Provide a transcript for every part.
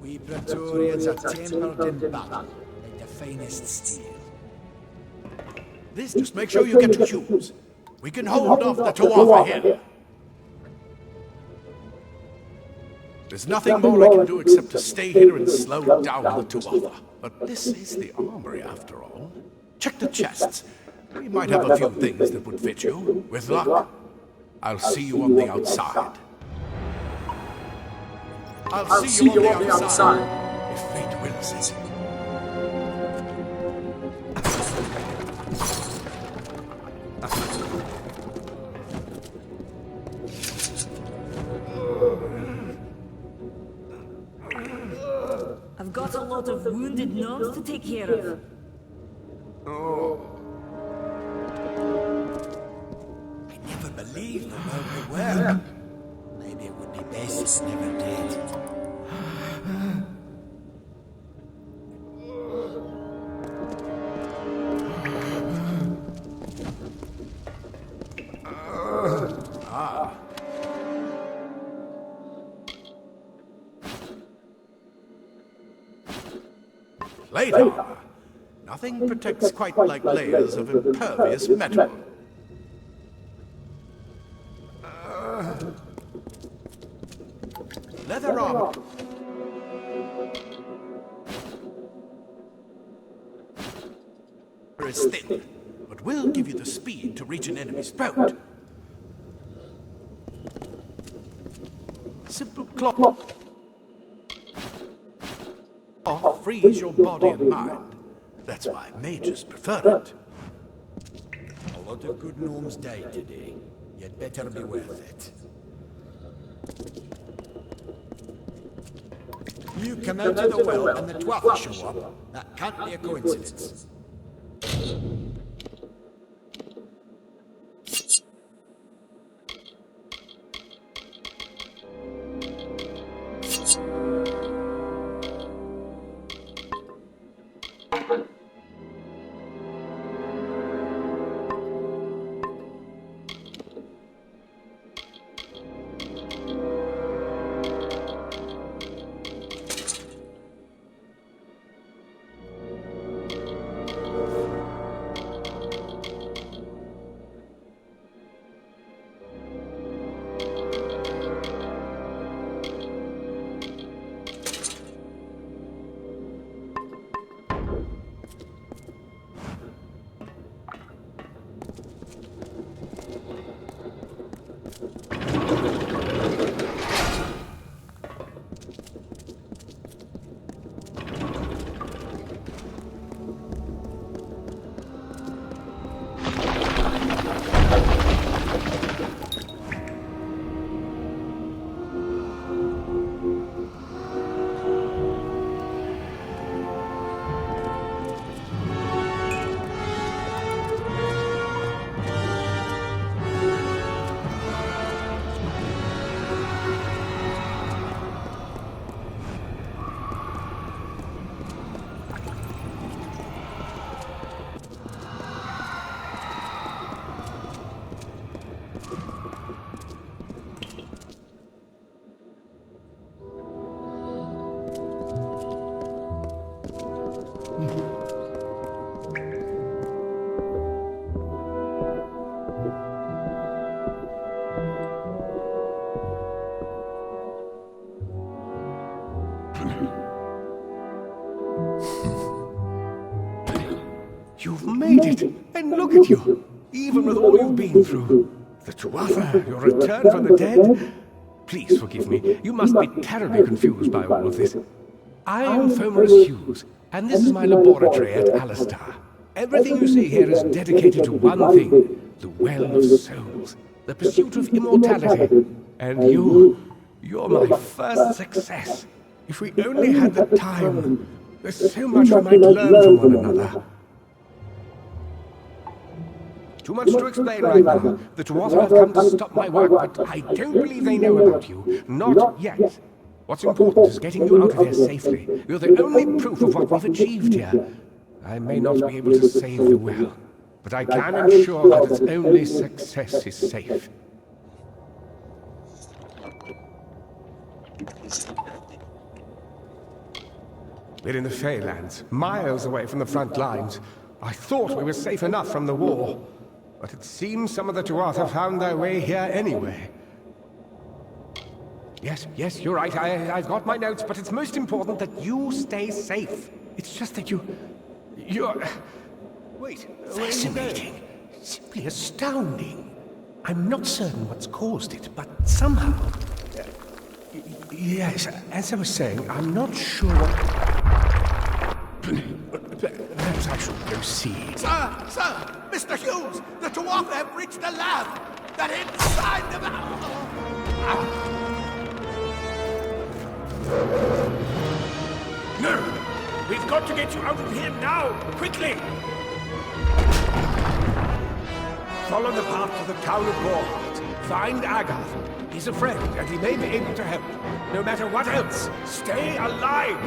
We Praetorians are tempered in battle, like the finest steel. Just make sure you get to Hughes. We can hold off the Tuatha here. There's nothing more I can do except to stay here and slow down the Tuatha. But this is the armory, after all. Check the chests. We might have a few things that would fit you. With luck, I'll see you on the outside. I'll see you on the outside, if fate wills it. I've got a lot of wounded knobs to take care of. I never believed the world would work. Maybe it would be best it never did. Later, nothing protects quite like layers of impervious metal. Leather armor. Is thin, but will give you the speed to reach an enemy's throat. Simple cloth. Frees your body and mind. That's why mages prefer it. A lot of good gnomes died today. You'd better be worth it. You come out of the well and the Tuatha show up. That can't be a coincidence. You've made it, and look at you, even with all you've been through. The Tuatha, your return from the dead. Please forgive me, you must be terribly confused by all of this. I am Fomerus Hughes, and this is my laboratory at Alistar. Everything you see here is dedicated to one thing, the Well of Souls, the pursuit of immortality. And you're my first success. If we only had the time, there's so much we might learn from one another. Too much to explain right now. The Tuatha have come to stop my work, but I don't believe they know about you. Not yet. What's important is getting you out of here safely. You're the only proof of what we've achieved here. I may not be able to save the well, but I can ensure that its only success is safe. We're in the Feylands, miles away from the front lines. I thought we were safe enough from the war, but it seems some of the Tuatha found their way here anyway. Yes, you're right. I've got my notes, but it's most important that you stay safe. It's just that you're... Wait, fascinating. Simply astounding. I'm not certain what's caused it, but somehow... yes, as I was saying, I'm not sure what... Perhaps I should go see. Sir! Mr. Hughes! The Tuatha have reached the lab! They're inside the... No! We've got to get you out of here now! Quickly! Follow the path to the town of Warheart. Find Agath. He's a friend, and he may be able to help. No matter what else, stay alive!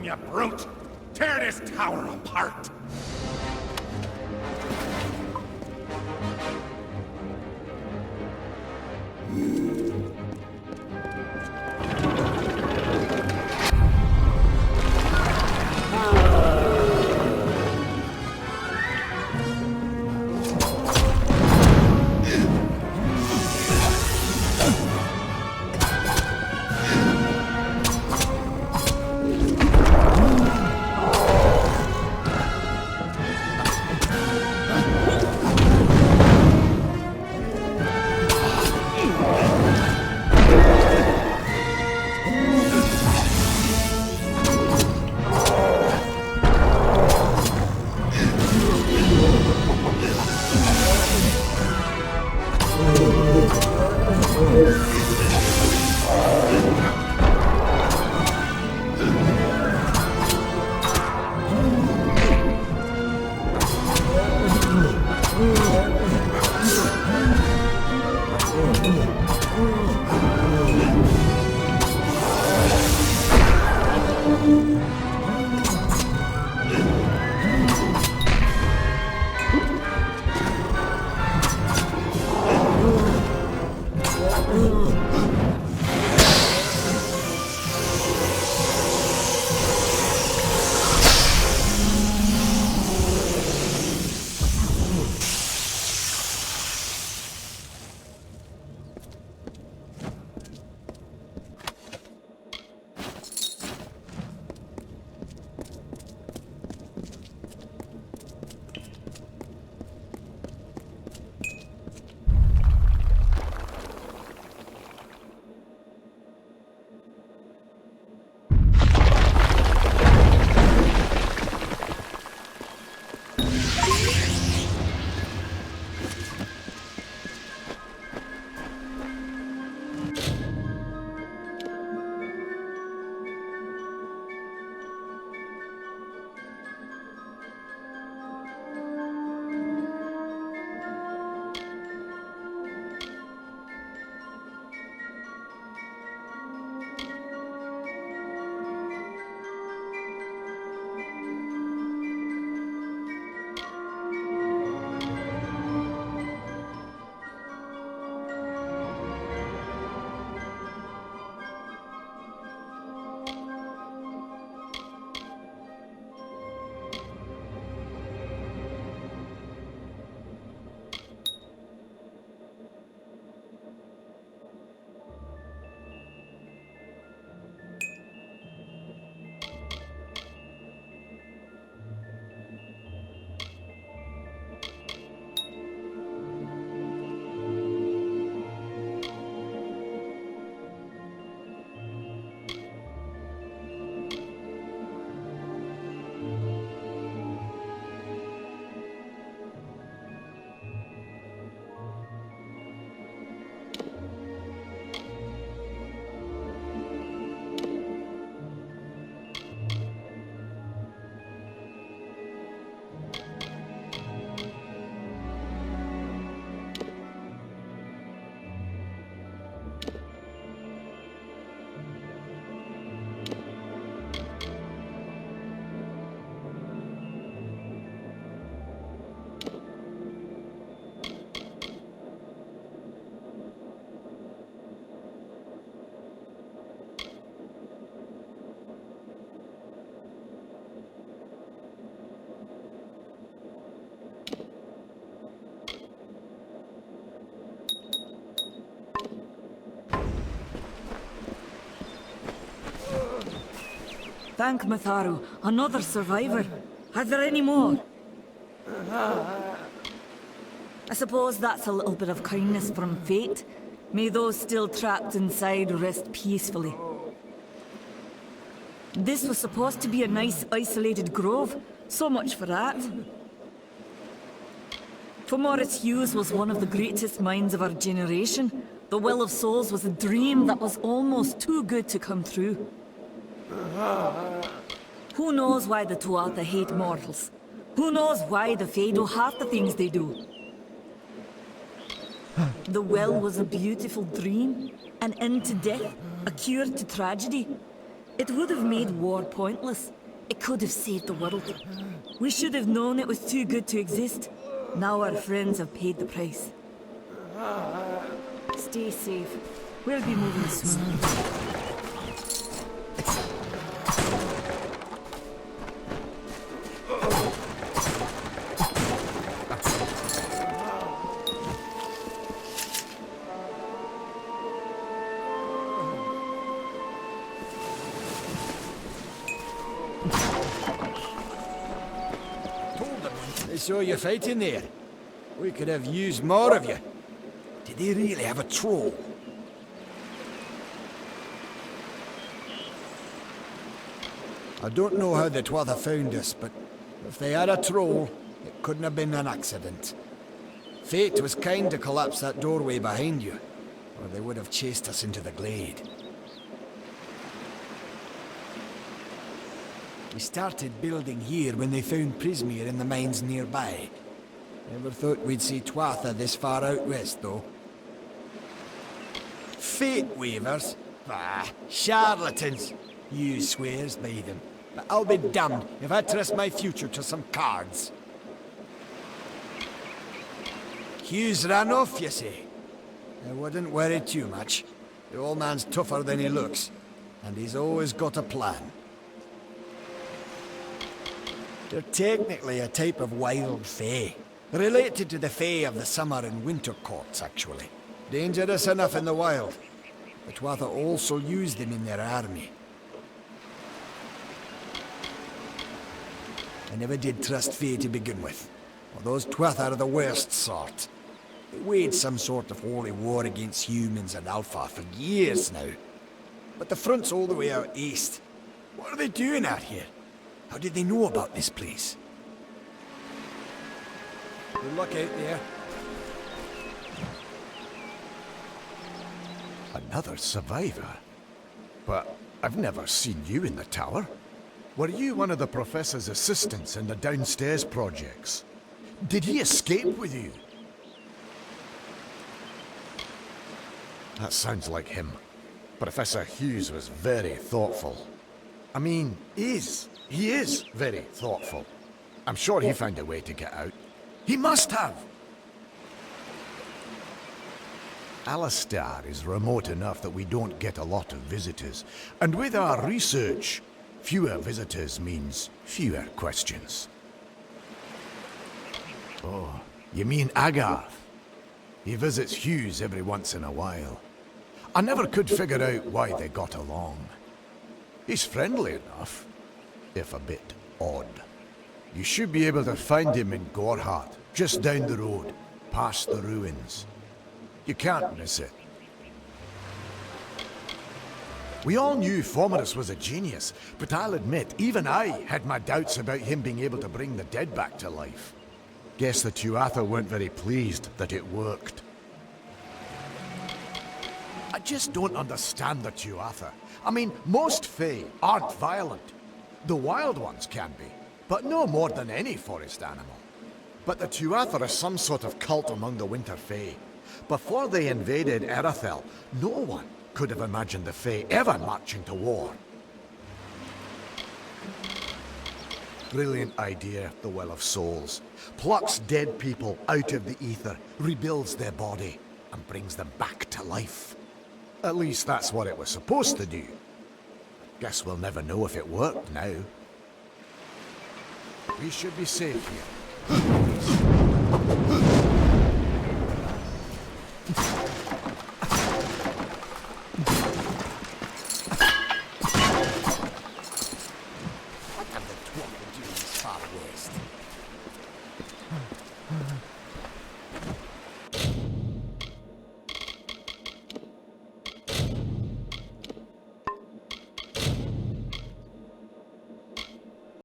You brute! Tear this tower apart! Thank Matharu, another survivor. Are there any more? I suppose that's a little bit of kindness from fate. May those still trapped inside rest peacefully. This was supposed to be a nice isolated grove. So much for that. Morris Hughes was one of the greatest minds of our generation. The Well of Souls was a dream that was almost too good to come true. Who knows why the Tuatha hate mortals? Who knows why the Fae do half the things they do? The well was a beautiful dream, an end to death, a cure to tragedy. It would have made war pointless. It could have saved the world. We should have known it was too good to exist. Now our friends have paid the price. Stay safe. We'll be moving soon. I saw you fighting there. We could have used more of you. Did they really have a troll? I don't know how the Tuatha found us, but if they had a troll, it couldn't have been an accident. Fate was kind to collapse that doorway behind you, or they would have chased us into the glade. We started building here when they found Prismeer in the mines nearby. Never thought we'd see Tuatha this far out west, though. Fate weavers? Ah, charlatans. You swears by them. But I'll be damned if I trust my future to some cards. Hughes ran off, you say? I wouldn't worry too much. The old man's tougher than he looks, and he's always got a plan. They're technically a type of wild fae. Related to the fae of the summer and winter courts, actually. Dangerous enough in the wild. The Tuatha also use them in their army. I never did trust fae to begin with. Well, those Tuatha are the worst sort. They waged some sort of holy war against humans and Alpha for years now. But the front's all the way out east. What are they doing out here? How did they know about this place? Good luck out there. Another survivor? But I've never seen you in the tower. Were you one of the Professor's assistants in the downstairs projects? Did he escape with you? That sounds like him. Professor Hughes was very thoughtful. I mean, he is very thoughtful. I'm sure he found a way to get out. He must have! Alistair is remote enough that we don't get a lot of visitors. And with our research, fewer visitors means fewer questions. Oh, you mean Agarth? He visits Hughes every once in a while. I never could figure out why they got along. He's friendly enough, if a bit odd. You should be able to find him in Gorhart, just down the road, past the ruins. You can't miss it. We all knew Fomerus was a genius, but I'll admit, even I had my doubts about him being able to bring the dead back to life. Guess the Tuatha weren't very pleased that it worked. I just don't understand the Tuatha. I mean, most Fae aren't violent. The wild ones can be, but no more than any forest animal. But the Tuatha are some sort of cult among the Winter Fae. Before they invaded Erythel, no one could have imagined the Fae ever marching to war. Brilliant idea, the Well of Souls. Plucks dead people out of the ether, rebuilds their body, and brings them back to life. At least that's what it was supposed to do. Guess we'll never know if it worked now. We should be safe here.